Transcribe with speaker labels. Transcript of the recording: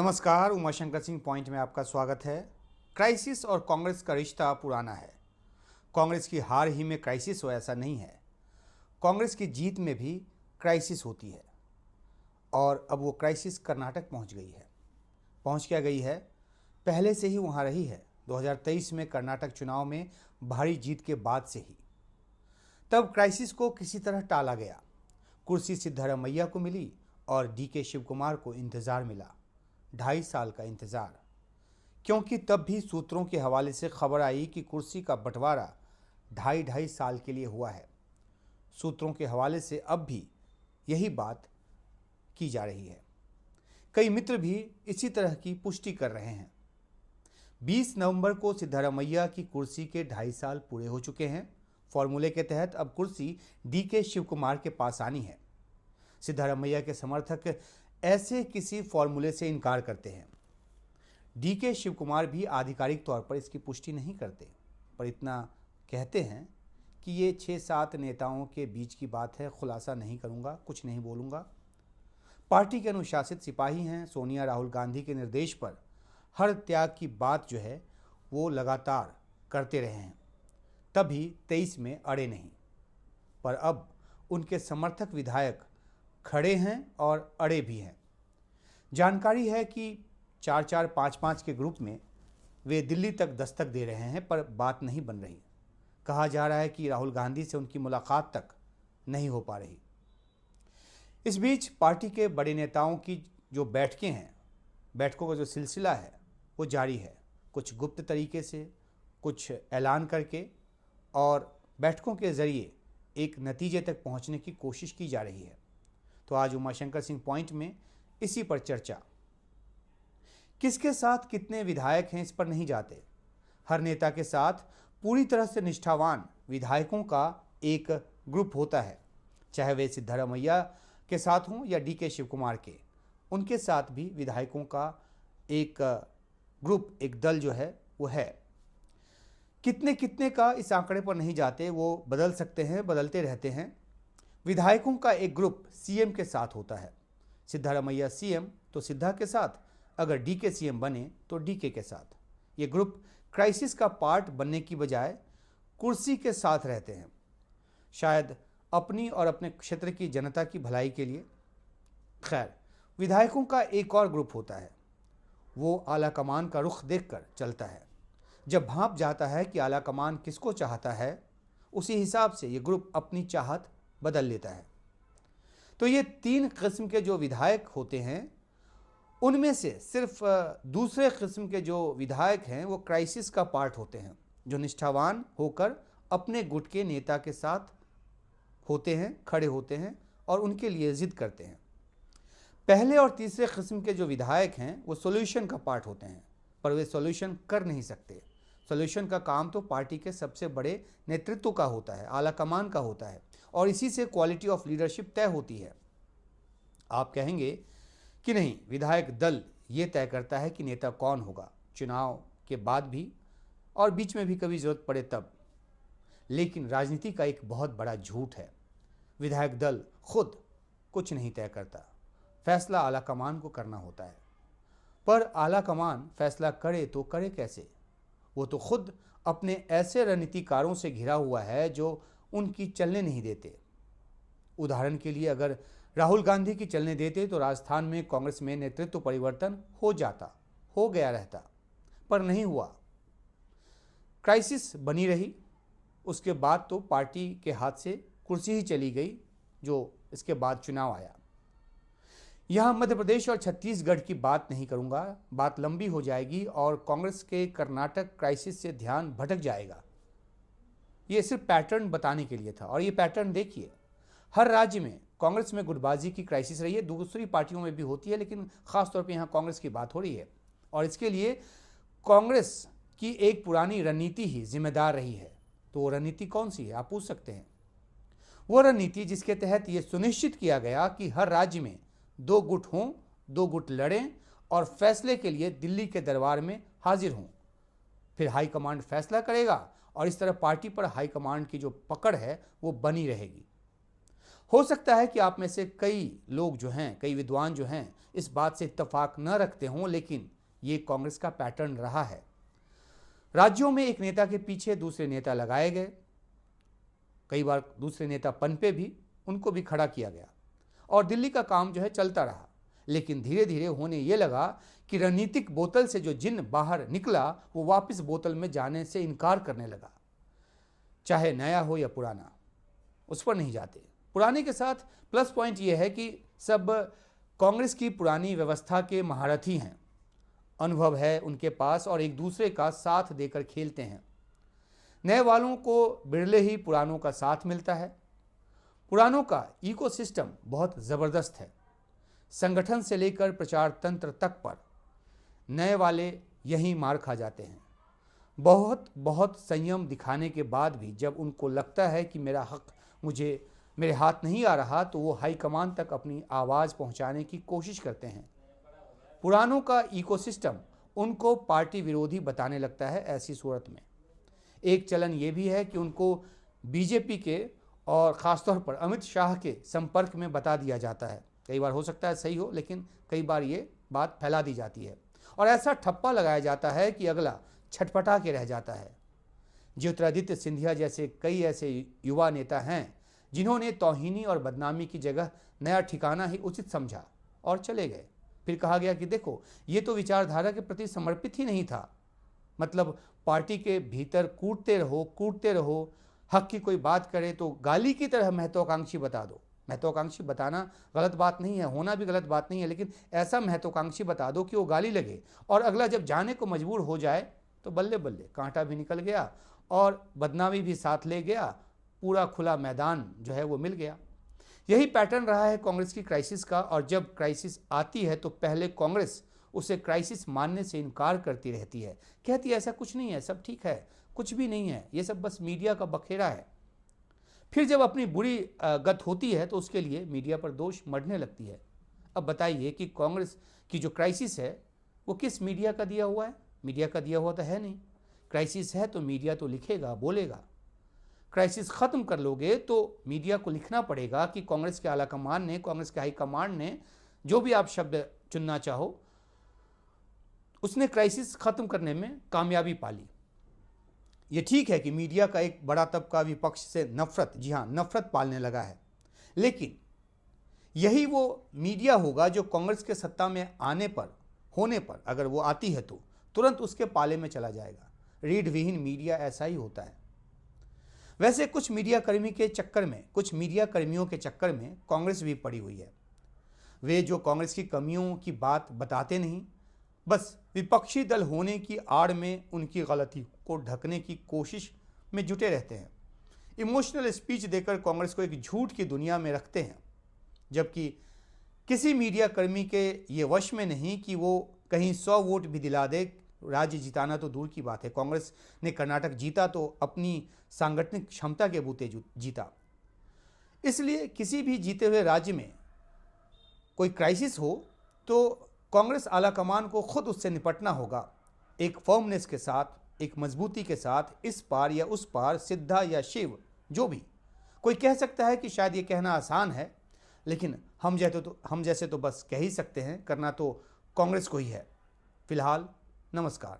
Speaker 1: नमस्कार, उमाशंकर सिंह पॉइंट में आपका स्वागत है। क्राइसिस और कांग्रेस का रिश्ता पुराना है। कांग्रेस की हार ही में क्राइसिस हो ऐसा नहीं है। कांग्रेस की जीत में भी क्राइसिस होती है और अब वो क्राइसिस कर्नाटक पहुंच गई है। पहुंच क्या गई है, पहले से ही वहां रही है। 2023 में कर्नाटक चुनाव में भारी जीत के बाद से ही तब क्राइसिस को किसी तरह टाला गया। कुर्सी सिद्धारमैया को मिली और डीके शिव कुमार को इंतजार मिला, 2.5 साल का इंतजार। क्योंकि तब भी सूत्रों के हवाले से खबर आई कि कुर्सी का बंटवारा 2.5 साल के लिए हुआ है। सूत्रों के हवाले से अब भी यही बात की जा रही है। कई मित्र भी इसी तरह की पुष्टि कर रहे हैं। 20 नवंबर को सिद्धारमैया की कुर्सी के 2.5 साल पूरे हो चुके हैं। फॉर्मूले के तहत अब कुर्सी डीके शिव कुमार के पास आनी है। सिद्धारमैया के समर्थक ऐसे किसी फॉर्मूले से इनकार करते हैं। डीके शिव कुमार भी आधिकारिक तौर पर इसकी पुष्टि नहीं करते, पर इतना कहते हैं कि ये 6-7 नेताओं के बीच की बात है, खुलासा नहीं करूंगा, कुछ नहीं बोलूंगा। पार्टी के अनुशासित सिपाही हैं। सोनिया राहुल गांधी के निर्देश पर हर त्याग की बात जो है वो लगातार करते रहे हैं, तभी 23 में अड़े नहीं। पर अब उनके समर्थक विधायक खड़े हैं और अड़े भी हैं। जानकारी है कि 4-4, 5-5 के ग्रुप में वे दिल्ली तक दस्तक दे रहे हैं, पर बात नहीं बन रही। कहा जा रहा है कि राहुल गांधी से उनकी मुलाकात तक नहीं हो पा रही। इस बीच पार्टी के बड़े नेताओं की जो बैठकें हैं, बैठकों का जो सिलसिला है वो जारी है। कुछ गुप्त तरीके से, कुछ ऐलान करके और बैठकों के ज़रिए एक नतीजे तक पहुंचने की कोशिश की जा रही है। तो आज उमाशंकर सिंह पॉइंट में इसी पर चर्चा। किसके साथ कितने विधायक हैं इस पर नहीं जाते। हर नेता के साथ पूरी तरह से निष्ठावान विधायकों का एक ग्रुप होता है, चाहे वे सिद्धारमैया के साथ हों या डीके शिव कुमार के। उनके साथ भी विधायकों का एक ग्रुप, एक दल जो है वो है। कितने कितने का इस आंकड़े पर नहीं जाते, वो बदल सकते हैं, बदलते रहते हैं। विधायकों का एक ग्रुप सीएम के साथ होता है। सिद्धारमैया सीएम तो सिद्धा के साथ, अगर डीके सीएम बने तो डीके के साथ। ये ग्रुप क्राइसिस का पार्ट बनने की बजाय कुर्सी के साथ रहते हैं, शायद अपनी और अपने क्षेत्र की जनता की भलाई के लिए। खैर, विधायकों का एक और ग्रुप होता है। वो आला कमान का रुख देखकर चलता है। जब भांप जाता है कि आला कमान किसको चाहता है, उसी हिसाब से ये ग्रुप अपनी चाहत बदल लेता है। तो ये 3 किस्म के जो विधायक होते हैं, उनमें से सिर्फ दूसरे किस्म के जो विधायक हैं वो क्राइसिस का पार्ट होते हैं, जो निष्ठावान होकर अपने गुट के नेता के साथ होते हैं, खड़े होते हैं और उनके लिए जिद करते हैं। पहले और तीसरे किस्म के जो विधायक हैं वो सॉल्यूशन का पार्ट होते हैं, पर वे सॉल्यूशन कर नहीं सकते। सॉल्यूशन का काम तो पार्टी के सबसे बड़े नेतृत्व का होता है, आला कमान का होता है, और इसी से क्वालिटी ऑफ लीडरशिप तय होती है। आप कहेंगे कि नहीं, विधायक दल ये तय करता है कि नेता कौन होगा, चुनाव के बाद भी और बीच में भी कभी जरूरत पड़े तब। लेकिन राजनीति का एक बहुत बड़ा झूठ है। विधायक दल खुद कुछ नहीं तय करता, फैसला आला कमान को करना होता है। पर आला कमान फैसला करे तो करे कैसे? वो तो खुद अपने ऐसे रणनीतिकारों से घिरा हुआ है जो उनकी चलने नहीं देते। उदाहरण के लिए, अगर राहुल गांधी की चलने देते तो राजस्थान में कांग्रेस में नेतृत्व परिवर्तन हो गया रहता, पर नहीं हुआ। क्राइसिस बनी रही। उसके बाद तो पार्टी के हाथ से कुर्सी ही चली गई, जो इसके बाद चुनाव आया। यहां मध्य प्रदेश और छत्तीसगढ़ की बात नहीं करूंगा, बात लंबी हो जाएगी और कांग्रेस के कर्नाटक क्राइसिस से ध्यान भटक जाएगा। ये सिर्फ पैटर्न बताने के लिए था, और ये पैटर्न देखिए, हर राज्य में कांग्रेस में गुटबाजी की क्राइसिस रही है, दूसरी पार्टियों में भी होती है, लेकिन खासतौर पे यहाँ कांग्रेस की बात हो रही है। और इसके लिए कांग्रेस की एक पुरानी रणनीति ही जिम्मेदार रही है। तो वो रणनीति कौन सी है, आप पूछ सकते हैं। वो रणनीति जिसके तहत ये सुनिश्चित किया गया कि हर राज्य में 2 गुट हों, 2 गुट लड़ें और फैसले के लिए दिल्ली के दरबार में हाजिर हों। फिर हाईकमांड फैसला करेगा और इस तरह पार्टी पर हाईकमांड की जो पकड़ है वो बनी रहेगी। हो सकता है कि आप में से कई लोग जो हैं, कई विद्वान जो हैं, इस बात से इत्तेफाक न रखते हों, लेकिन ये कांग्रेस का पैटर्न रहा है। राज्यों में एक नेता के पीछे दूसरे नेता लगाए गए, कई बार दूसरे नेता पनपे भी, उनको भी खड़ा किया गया और दिल्ली का काम जो है चलता रहा। लेकिन धीरे धीरे होने ये लगा कि रणनीतिक बोतल से जो जिन बाहर निकला वो वापस बोतल में जाने से इनकार करने लगा। चाहे नया हो या पुराना, उस पर नहीं जाते। पुराने के साथ प्लस पॉइंट ये है कि सब कांग्रेस की पुरानी व्यवस्था के महारथी हैं, अनुभव है उनके पास और एक दूसरे का साथ देकर खेलते हैं। नए वालों को बिरले ही पुरानों का साथ मिलता है। पुरानों का इकोसिस्टम बहुत ज़बरदस्त है, संगठन से लेकर प्रचार तंत्र तक पर। नए वाले यहीं मार खा जाते हैं। बहुत संयम दिखाने के बाद भी जब उनको लगता है कि मेरा हक मेरे हाथ नहीं आ रहा, तो वो हाईकमान तक अपनी आवाज़ पहुंचाने की कोशिश करते हैं। पुरानों का इकोसिस्टम उनको पार्टी विरोधी बताने लगता है। ऐसी सूरत में एक चलन ये भी है कि उनको बीजेपी के और ख़ासतौर पर अमित शाह के संपर्क में बता दिया जाता है। कई बार हो सकता है सही हो, लेकिन कई बार ये बात फैला दी जाती है और ऐसा ठप्पा लगाया जाता है कि अगला छटपटा के रह जाता है। ज्योतिरादित्य सिंधिया जैसे कई ऐसे युवा नेता हैं जिन्होंने तौहीनी और बदनामी की जगह नया ठिकाना ही उचित समझा और चले गए। फिर कहा गया कि देखो, ये तो विचारधारा के प्रति समर्पित ही नहीं था। मतलब पार्टी के भीतर कूटते रहो, हक की कोई बात करे तो गाली की तरह महत्वाकांक्षी बता दो। महत्वाकांक्षी बताना गलत बात नहीं है, होना भी गलत बात नहीं है, लेकिन ऐसा महत्वाकांक्षी बता दो कि वो गाली लगे और अगला जब जाने को मजबूर हो जाए तो बल्ले बल्ले कांटा भी निकल गया और बदनामी भी साथ ले गया। पूरा खुला मैदान जो है वो मिल गया। यही पैटर्न रहा है कांग्रेस की क्राइसिस का। और जब क्राइसिस आती है तो पहले कांग्रेस उसे क्राइसिस मानने से इनकार करती रहती है, कहती है ऐसा कुछ नहीं है, सब ठीक है, कुछ भी नहीं है, ये सब बस मीडिया का बखेड़ा है। फिर जब अपनी बुरी गत होती है तो उसके लिए मीडिया पर दोष मढ़ने लगती है। अब बताइए कि कांग्रेस की जो क्राइसिस है वो किस मीडिया का दिया हुआ है? मीडिया का दिया हुआ तो है नहीं। क्राइसिस है तो मीडिया तो लिखेगा, बोलेगा। क्राइसिस ख़त्म कर लोगे तो मीडिया को लिखना पड़ेगा कि कांग्रेस के आलाकमान ने, कांग्रेस के हाईकमांड ने, जो भी आप शब्द चुनना चाहो, उसने क्राइसिस ख़त्म करने में कामयाबी पाली। ये ठीक है कि मीडिया का एक बड़ा तबका विपक्ष से नफरत, जी हाँ, नफरत पालने लगा है, लेकिन यही वो मीडिया होगा जो कांग्रेस के सत्ता में होने पर अगर वो आती है तो तुरंत उसके पाले में चला जाएगा। रीढ़ विहीन मीडिया ऐसा ही होता है। वैसे कुछ मीडिया कर्मियों के चक्कर में कांग्रेस भी पड़ी हुई है। वे जो कांग्रेस की कमियों की बात बताते नहीं, बस विपक्षी दल होने की आड़ में उनकी गलती को ढकने की कोशिश में जुटे रहते हैं। इमोशनल स्पीच देकर कांग्रेस को एक झूठ की दुनिया में रखते हैं, जबकि किसी मीडिया कर्मी के ये वश में नहीं कि वो कहीं 100 वोट भी दिला दे। राज्य जिताना तो दूर की बात है, कांग्रेस ने कर्नाटक जीता तो अपनी सांगठनिक क्षमता के बूते जीता। इसलिए किसी भी जीते हुए राज्य में कोई क्राइसिस हो तो कांग्रेस आलाकमान को खुद उससे निपटना होगा, एक फर्मनेस के साथ, एक मजबूती के साथ। इस पार या उस पार, सिद्धा या शिव, जो भी। कोई कह सकता है कि शायद ये कहना आसान है, लेकिन हम जैसे तो बस कह ही सकते हैं, करना तो कांग्रेस को ही है। फिलहाल नमस्कार।